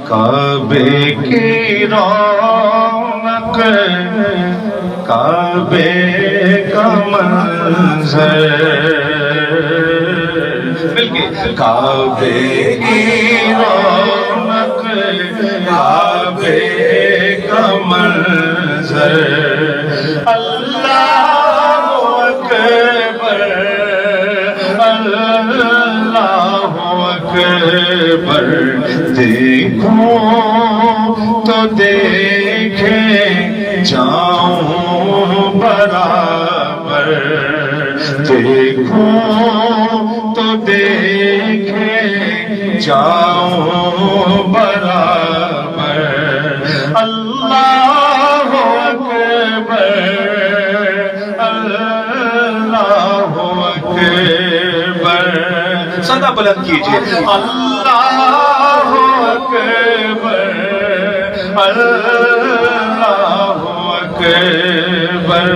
کعبے کی رونق کعبے کا منظر کعبے کی رونق کعبے کا منظر اللہ اکبر اللہ اکبر دیکھوں تو دیکھے جاؤں برابر دیکھوں تو دیکھے جاؤں برابر اللہ اکبر اللہ اکبر صدا بلند کیجئے اللہ اکبر اللہ اکبر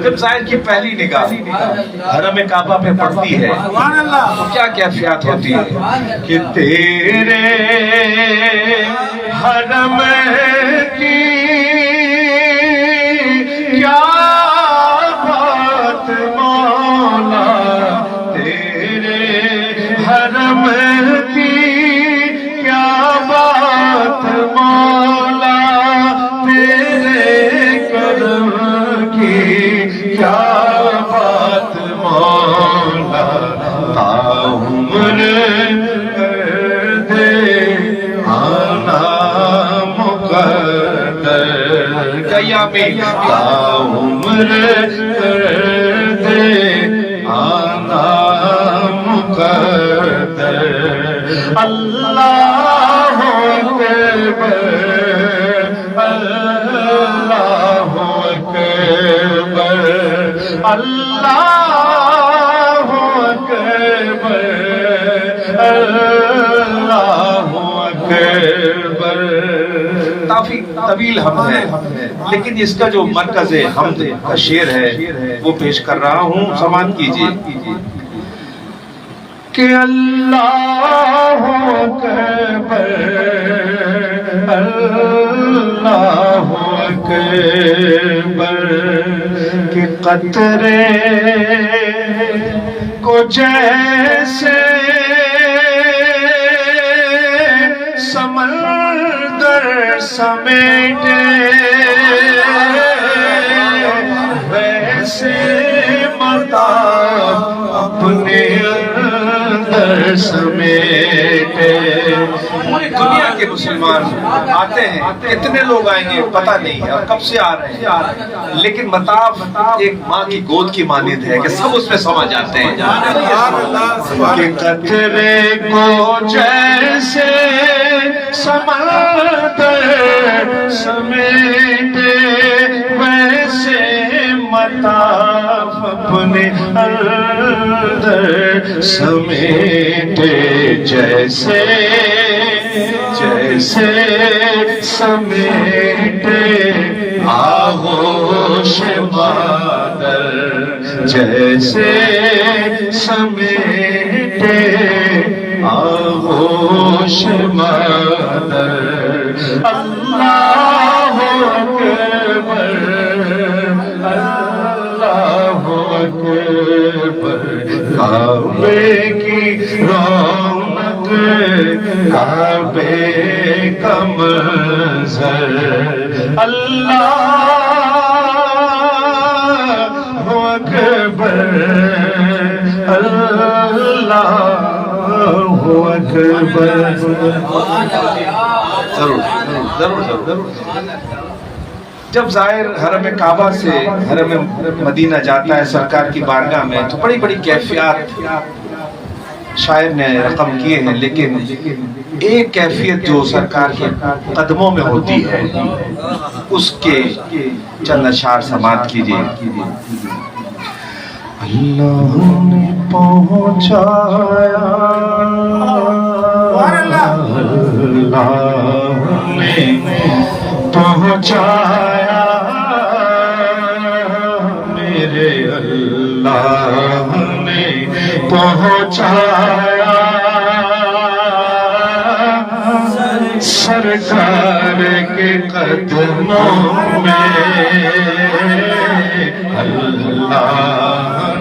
جب زائر کی پہلی نگاہ حرم کعبہ پہ پڑتی ہے تو کیا کیفیت ہوتی ہے کہ تیرے حرم کی کیا بات مولا تیرے حرم کی کیا بات مولا تیرے کرم کی کیا بات مولا عمر کر دے آنا مقدر قیامی عمر کر دے آنا مقدر اللہ اکبر اللہ اکبر اللہ اکبر اللہ اکبر کافی طویل حمد ہے لیکن اس کا جو مرکز حمد کا شعر ہے وہ پیش کر رہا ہوں سماعت کیجئے کہ اللہ اکبر اللہ اکبر کہ قطرے کو جیسے سمندر سمیٹے ویسے مطاب اپنے اندر سمیٹے پوری دنیا کے مسلمان آتے ہیں کتنے لوگ آئیں گے پتہ نہیں ہے کب سے آ رہے ہیں لیکن مطاف ایک ماں کی گود کی مانند ہے کہ سب اس میں سما جاتے ہیں کہ قطرے کو جیسے سمندر سمیٹے ویسے مطاف اپنے اندر سمیٹے جیسے جیسے سمیٹے آغوش مادر جیسے سمیٹے آغوش مادر اللہ اکبر اللہ اکبر کعبے کی رونق کعبے کا منظر اللہ اکبر اللہ اکبر ضرور ضرور ضرور جب زائر حرم کعبہ سے حرم مدینہ جاتا ہے سرکار کی بارگاہ میں تو بڑی بڑی کیفیات شاعر نے رقم کیے ہیں لیکن ایک کیفیت جو سرکار کے قدموں میں ہوتی ہے اس کے چند اشعار سماعت کیجئے اللہ نے پہنچایا اللہ نے پہنچایا میرے اللہ نے پہنچایا سرکار کے قدموں میں اللہ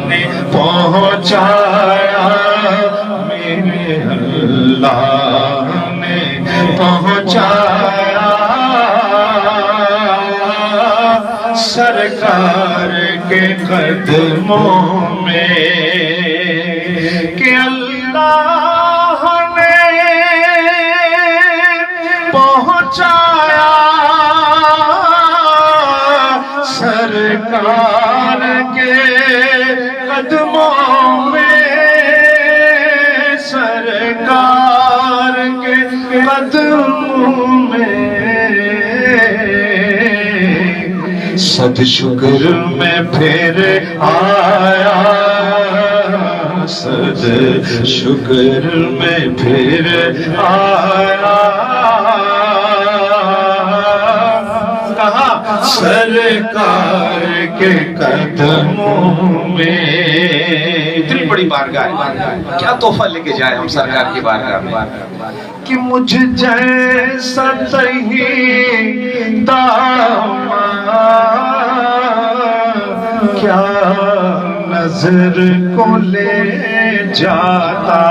نے پہنچایا، میرے اللہ نے پہنچایا، سرکار کے قدموں میں کہ اللہ نے پہنچایا، سرکار کے قدموں میں، سرکار کے قدموں میں، صد شکر میں پھر آیا، صد شکر میں پھر آیا، کہا سرکار کے قدموں میں۔ اتنی بڑی بارگاہ، کیا تحفہ لے کے جائیں ہم سرکار کی بارگاہ میں کہ مجھ جیسا تہی داماد کیا نظر کو لے جاتا،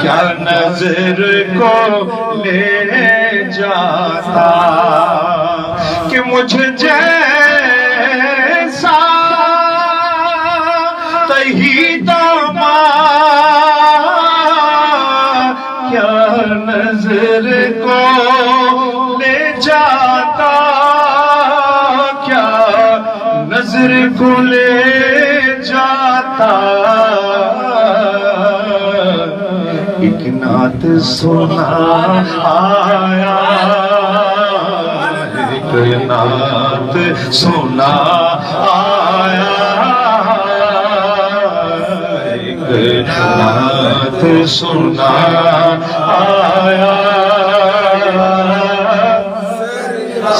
کیا نظر کو لے جاتا، کہ مجھ جیسا تہی داماد کیا نظر کو لے جاتا، کیا نظر کو لے جاتا، ایک نعت سنا آیا، ایک نعت سنا آیا، ایک نعت سنا آیا،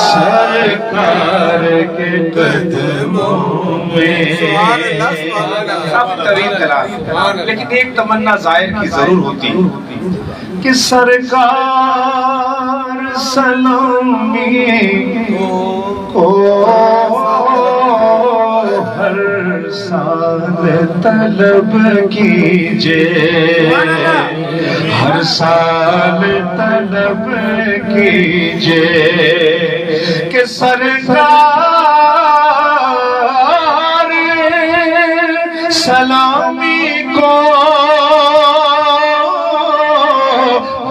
سرکار کے قدموں میں۔ اب طویل کلام، لیکن ایک تمنا ظاہر کی ضرور ہوتی کہ سرکار سلامی کو ہر سال طلب کیجئے، ہر سال طلب کیجئے، کہ سرکار سلامی کو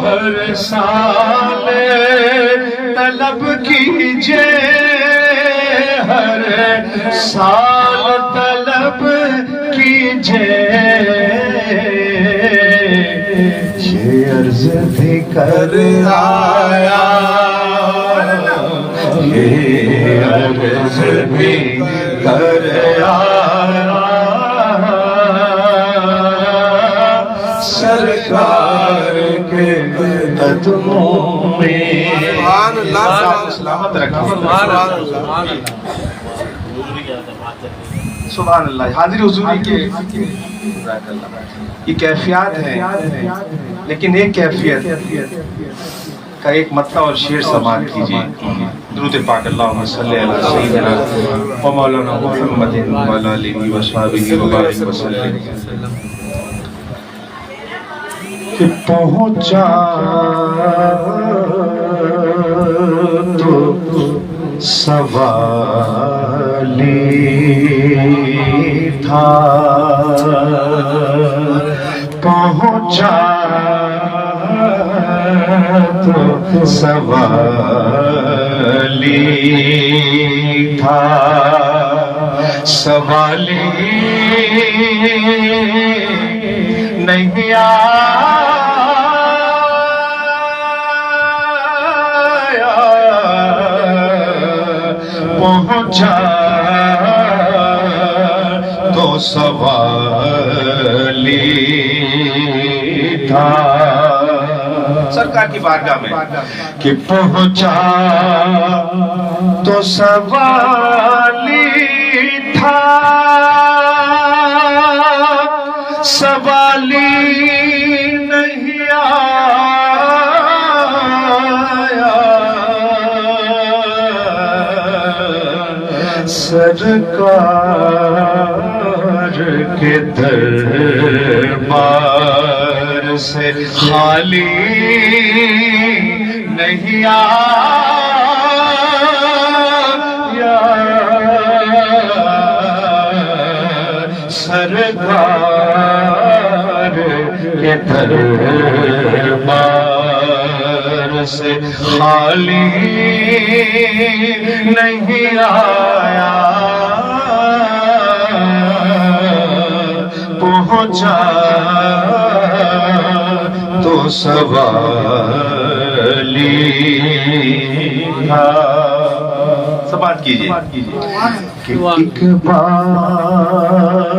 ہر سال طلب کیجئے، ہر سال طلب کیجئے، یہ عرض بھی کر آیا، یہ عرض بھی کر آیا، سرکار کے قدموں میں۔ سلامت رکھیں، سبحان اللہ۔ حاضر حضوری کے یہ کیفیات ہیں، لیکن ایک کیفیت کا ایک مطلع اور شعر سماعت کیجیے۔ درود پاک اللہم صلی علی سیدنا و مولانا محمد و علی آلہ و صحبہ وبارک وسلم۔ کہ پہنچا تو سوالی تھا، پہنچا تو سوالی تھا، سوالی نہیں آیا، پہنچا تو سوالی تھا، سرکار کی بارگاہ میں کہ پہنچا تو سوالی تھا، سوالی نہیں آیا، سرکار کے دربار سے خالی نہیں آیا سرکار کے دربار سے خالی نہیں آیا پہنچا تو سوالی تھا سماعت کیجئے کہ ایک بار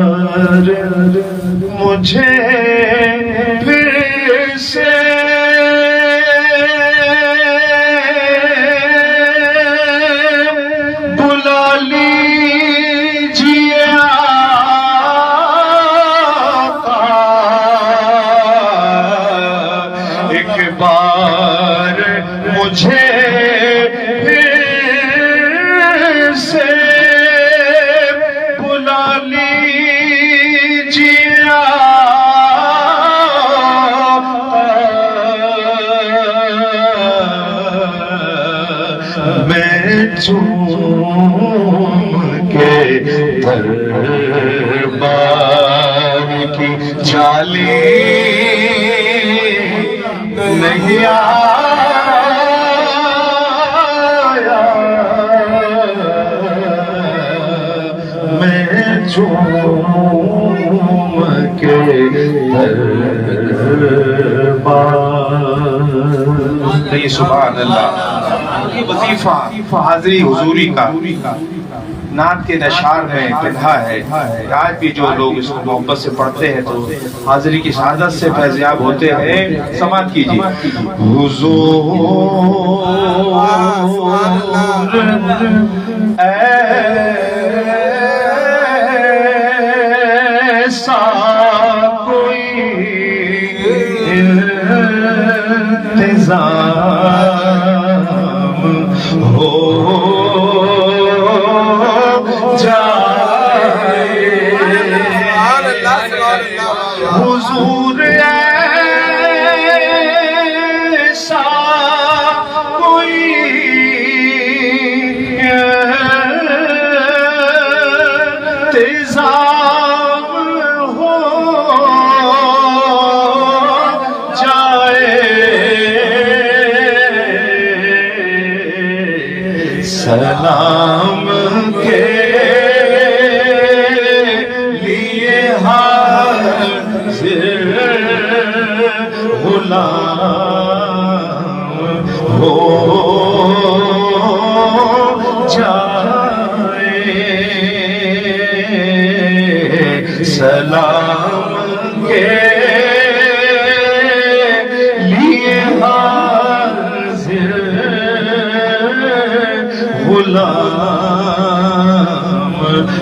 مجھے پھر سے بلا لیجیے آقا ایک بار مجھے پھر سے بلا لیجیے میں چوم کے دربار کی جالی نہیں آیا میں چوم کے دربار سبحان اللہ یہ وظیفہ حاضری حضوری کا نعت کے نشار میں بندھا ہے آج بھی جو لوگ اس کو محبت سے پڑھتے ہیں تو حاضری کی سعادت سے فیضیاب ہوتے ہیں سماعت کیجیے حضور ایسا کوئی انتظام ہو جائے حضور ایسا کوئی انتظام ہو جائے سلام کے لیے حاضر غلام ہو جائے سلام کے لیے حاضر غلام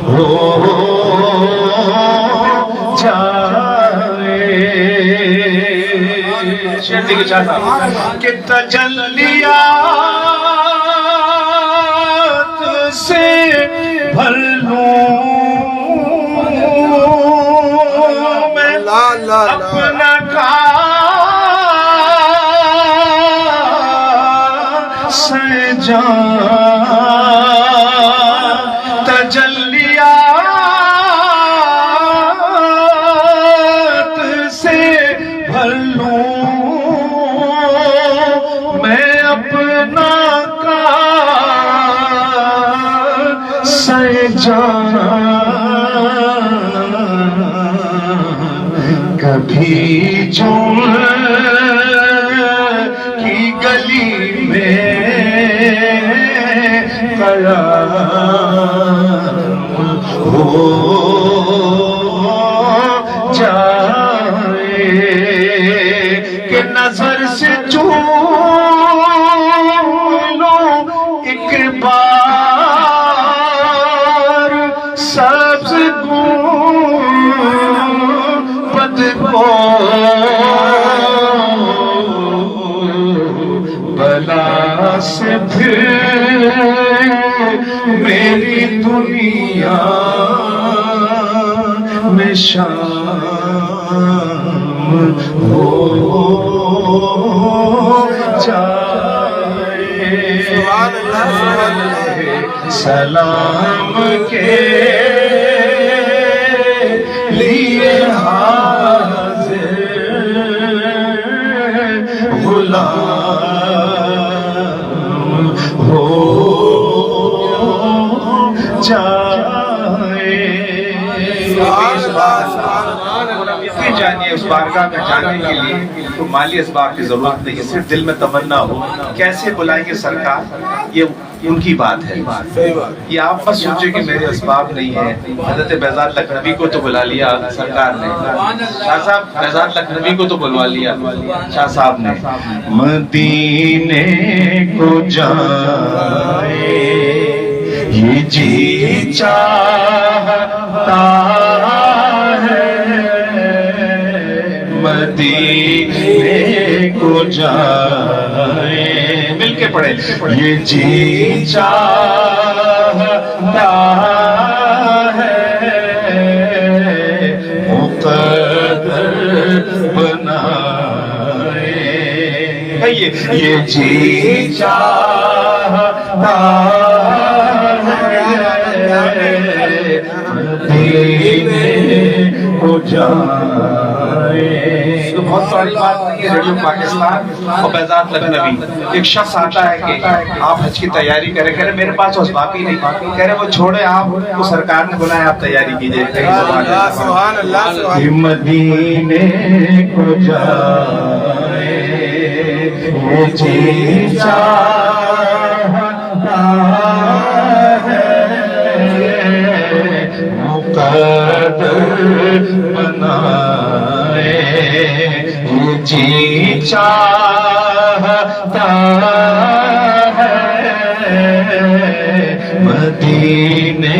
ہو جائے شیر دیکھے چاہتا کہ تجلیات سے بھر لوں میں اپنا کاس جان تجلیات سے بھر لوں میں اپنا کاس جان کبھی چون کی گلی میں قیام ہو جائے کہ نظر سے چون لو ایک بار سبز گنبد کو بلا سے پھر میری دنیا میں شام ہو جائے، سلام کے لیے حاضر غلام ہو جائے۔ جانیے اس بارگاہ میں جانے کے لیے تو مالی اسباب کی ضرورت نہیں ہے، صرف دل میں تمنا ہو۔ کیسے بلائیں گے سرکار، یہ ان کی بات ہے۔ یہ آپ مت سوچے کہ میرے اسباب نہیں ہیں۔ حضرت بیضات لکھنوی کو تو بلا لیا سرکار نے، شاہ صاحب بیضات لکھنوی کو تو بلوا لیا شاہ صاحب نے۔ مدینے کو جائے یہ جی چاہتا ہے، مدینے کو جائے، مل کے پڑھے، یہ جی چاہتا ہے، مقدر بنائے، یہ جی چاہتا مدینے کو جائے۔ بہت ساری بات نہیں ہے، ریڈیو پاکستان اور بیضات لکھنوی۔ ایک شخص آتا ہے کہ آپ حج کی تیاری کریں، کہہ رہے میرے پاس اسباب ہی نہیں، کہہ رہے وہ چھوڑے، آپ کو سرکار نے بلایا، آپ تیاری کیجئے۔ سبحان اللہ، مدینے کو جائے وہ جی چاہتا ہے، مقدر بنائے، یہ جی چاہتا ہے، مدینے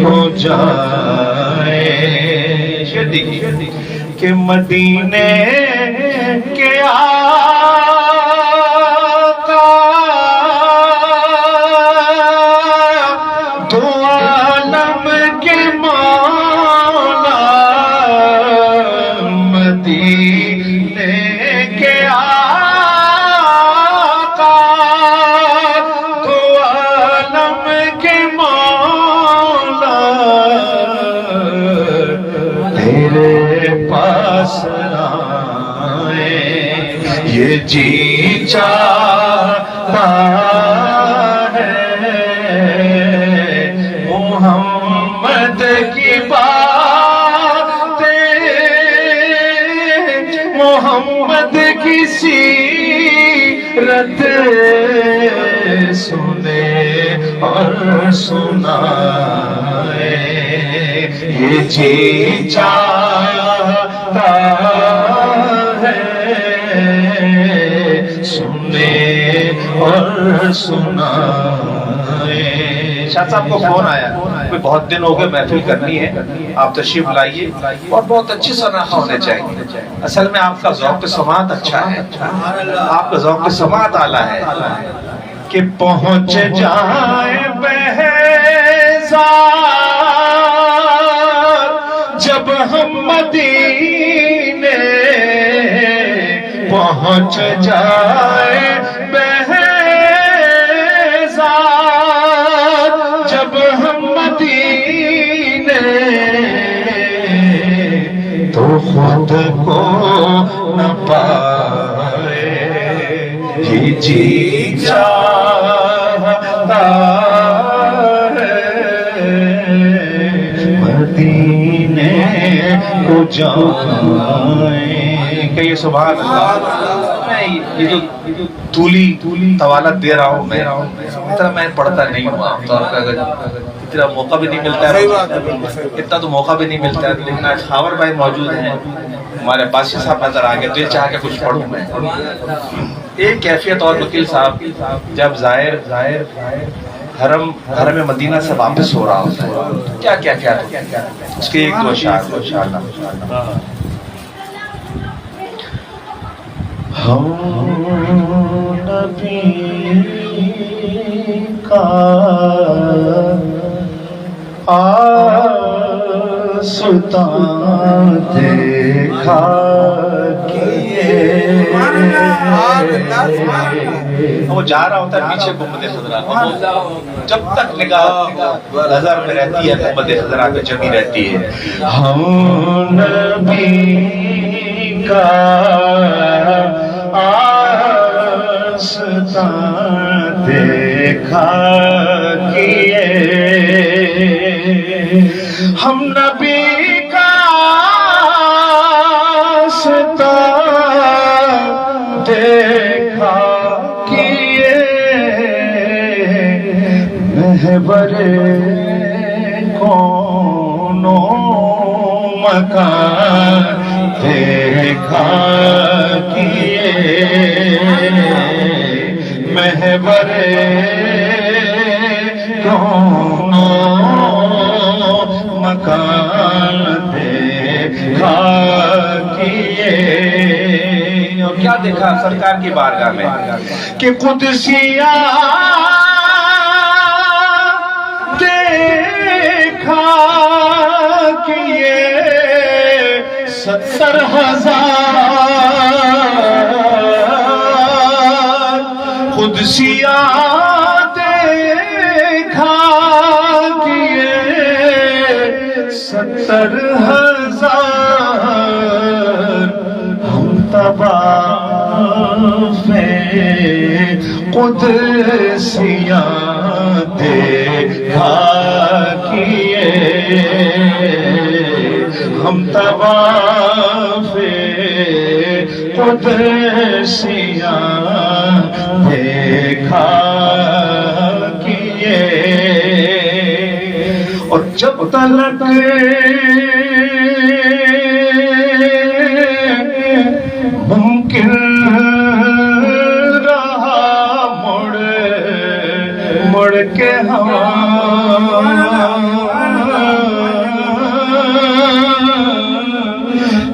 کو جائے۔ کہ مدینے کے آقا دو عالم کے مولا، مدینے کے آقا دو عالم کے مولا، تیرے پاس آئے یہ جی چاہتا ہے، محمد کی باتیں، محمد کی سیرت سنے اور سنائے، یہ جی چاہتا ہے، سنے اور سنائے۔ شاہ صاحب کو فون آیا، کوئی بہت دن ہو گئے محفل کرنی ہے، آپ تشریف لائیے اور بہت اچھی سراہا ہونے چاہیے۔ اصل میں آپ کا ذوق سماعت اچھا ہے، آپ کا ذوق سماعت اعلیٰ ہے کہ پہنچ جائے بہزاد جب ہم مدینے، پہنچ جائے بہزاد جب ہم مدینے، تو خود کو نہ پائے، یہ جی چاہتا ہے، مدینے کو جائیں۔ کہ یہ سبحان اللہ، میں یہ جو طولی طوالت دے رہا ہوں، میں اتنا میں پڑھتا نہیں ہوں عام طور پر، اتنا موقع بھی نہیں ملتا ہے، اتنا تو موقع بھی نہیں ملتا ہے، لیکن آج خاور بھائی موجود ہیں، ہمارے باسی صاحب نظر آگے، دل چاہ کے کچھ پڑھوں میں۔ ایک کیفیت اور وکیل صاحب جب زائر حرم مدینہ سے واپس ہو رہا ہوتا ہے، کیا کیفیت ہوتی ہے، اس کے ایک دو اشعار انشاءاللہ۔ ہم نبی کا آستان دیکھا کیے. وہ جا رہا ہوتا ہے پیچھے گنبد خضرا، جب تک نگاہ نظر میں رہتی ہے گنبد خضرا پہ جمی رہتی ہے. ہم نبی کا آستان دیکھا کیے، ہم نبی کا آستان دیکھا کیے، محور کونوں مکان دیکھا کیے، محور کونوں مکان دیکھا کیے. اور کیا دیکھا سرکار کی بارگاہ میں کہ قدسیہ دیکھا کیے 70,000 قدسیہ دیکھا کیے 70,000 ہم طواف قدسیہ دیکھا کیے، ہم طواف قدسیہ دیکھا کیے. اور جب تلک ممکن رہا مڑ کے ہم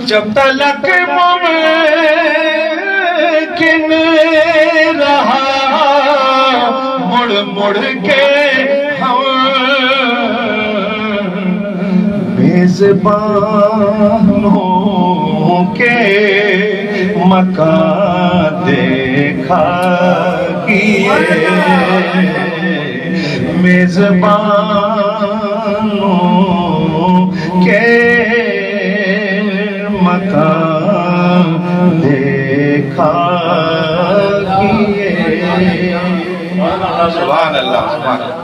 جب تلک ممکن رہا مڑ کے ہم میزبانوں کے مکان دیکھا کیے، میزبانوں کے مکان دیکھا کیے. سبحان اللہ سبحان اللہ.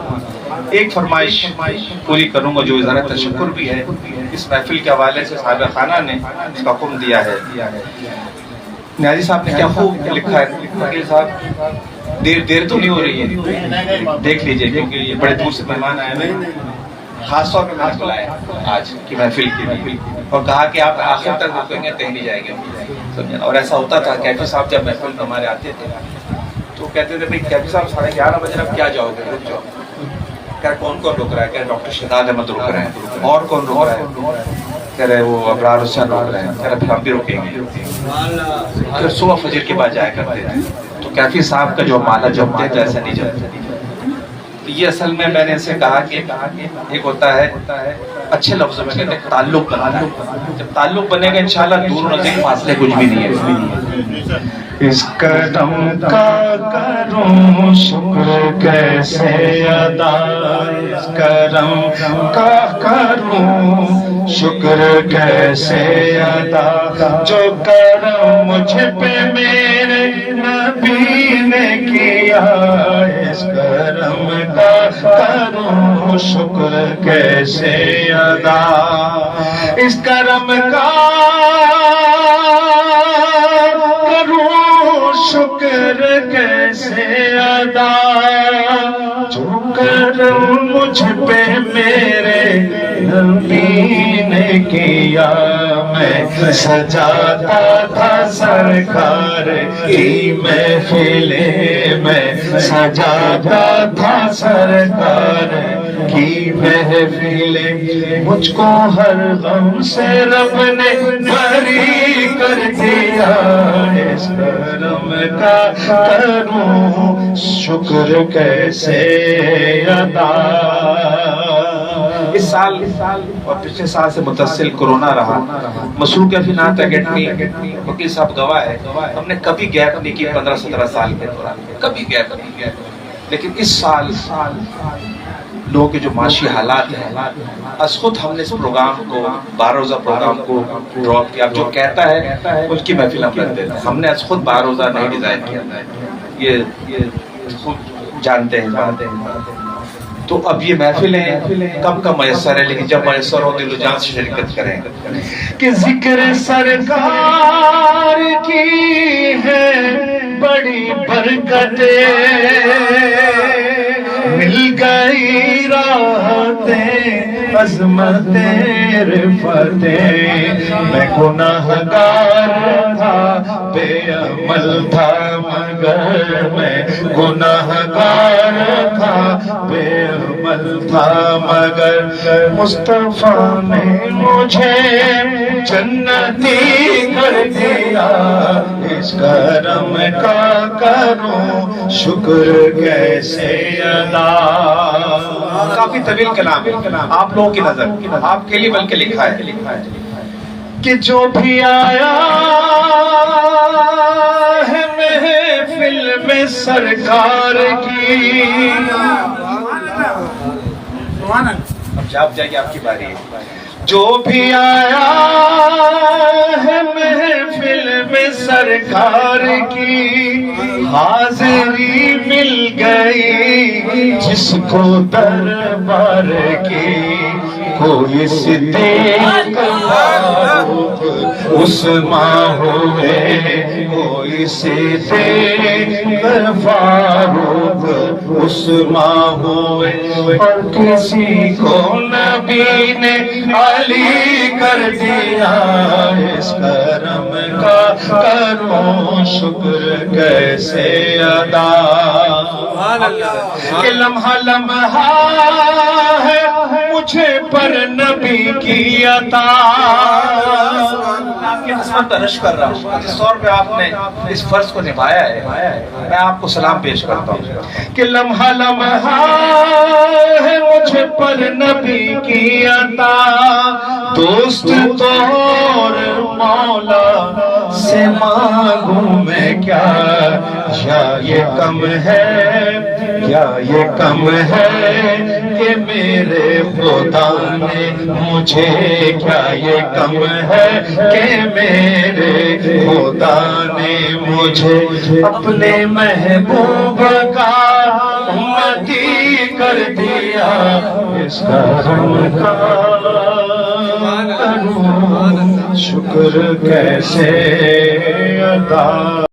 ایک فرمائش پوری کروں گا جو اظہار تشکر بھی ہے. اس محفل کے حوالے سے صاحب خانہ نے اس کا حکم دیا ہے. نیازی صاحب نے کیا خوب لکھا ہے. وکیل صاحب دیر تو نہیں ہو رہی ہے، دیکھ لیجئے کیونکہ یہ بڑے دور سے مہمان آئے ہوئے، خاص طور پہ میں بلایا آج کی محفل کی، اور کہا کہ آپ آخر تک رکیں گے کہیں نہیں جائیں گے. اور ایسا ہوتا تھا کیفی صاحب جب محفل میں ہمارے آتے تھے تو کہتے تھے بھائی کیفی صاحب 11:30 بجے اب کیا جاؤ گے، رک جاؤ. کہہ کون رک رہا ہے؟ کہ ڈاکٹر شہزاد احمد رک رہے ہیں. اور کون رک رہا ہے؟ کہہ رہے وہ ابرار حسین رک رہے ہیں. کہہ رہے پھر ہم بھی رکیں گے. پھر صبح فجر کے بعد جایا کرتے تھے. تو کیفی صاحب کا جو مالا جمتے تو ایسا نہیں جمتے. یہ اصل میں نے اسے کہا کہ ایک ہوتا ہے اچھے لفظوں میں کہتے ہیں تعلق بنانا. جب تعلق بنے گا انشاءاللہ دور نزدیک فاصلے کچھ بھی نہیں ہے. اس کرم کا کروں شکر کیسے ادا، اس کرم کا کروں شکر کیسے ادا، جو کرم مجھ پہ میرے نبی نے کیا. اس کرم کا کروں شکر کیسے ادا، اس کرم کا شکر کیسے ادا، جو کرم مجھ پہ میرے نبی نے کیا. میں سجاتا تھا سرکار کی محفل میں سجاتا تھا سرکار کی محفل، مجھ کو ہر غم سے رب نے بری کر دیا، اس کرم کا کروں شکر کیسے ادا۔ اس سال اور پچھلے سال سے متصل کرونا رہا، مصروفیات اکیڈمی وکیل صاحب گواہ ہے، ہم نے کبھی گیپ نہیں کی 15-17 سال کے دوران، کبھی گیپ نہیں کیا، لیکن اس سال لوگوں کے جو معاشی حالات ہیں، از خود ہم نے اس پروگرام کو 12 روزہ پروگرام کو ڈراپ کیا۔ جو کہتا ہے اس کی محفل ہم رکھ دیتے ہیں، ہم نے از خود 12 روزہ نہیں ڈیزائن کیا، یہ خود جانتے ہیں۔ تو اب یہ محفلیں کم کم میسر ہے، لیکن جب میسر ہو دل و جان سے شرکت کریں کہ ذکر سرکار کی ہے بڑی برکتیں، مل گئی راحتیں عظمتیں رفتیں، میں گناہگار تھا بے عمل تھا مگر میں گناہگار تھا بے عمل تھا مگر مصطفیٰ نے مجھے جنتی کر دیا، اس کرم کا کروں شکر کیسے ادا۔ کافی طویل کلام ہے آپ لوگوں کی نظر، آپ کے لیے بلکہ لکھا ہے کہ جو بھی آیا ہے محفل میں سرکار کی، اب آپ جائیے آپ کی باری ہے، جو بھی آیا ہے محفل میں سرکار کی، حاضری مل گئی جس کو دربار کی، کوئی صدیق فاروق عثمان ہوئے، کوئی صدیق فاروق عثمان ہوئے، اور کسی کو نبی نے علی کر دیا، اس کرم کا کروں شکر کیسے ادا۔ کہ لمحہ لمحہ ہے مجھے پر نبی کی عطا، آپ کی قسمت ترش کر رہا ہوں جس طور پہ آپ نے اس فرض کو نبھایا ہے، میں آپ کو سلام پیش کرتا ہوں کہ لمحہ لمحہ ہے مجھے پر نبی کی عطا، دوست تو اور مولا سے مانگوں میں کیا، یا یہ کم ہے یا یہ کم ہے کہ میرے خدا نے مجھے، کیا یہ کم ہے کہ میرے خدا نے مجھے اپنے محبوب کا امتی کر دیا، اس کرم کا کروں شکر کیسے ادا۔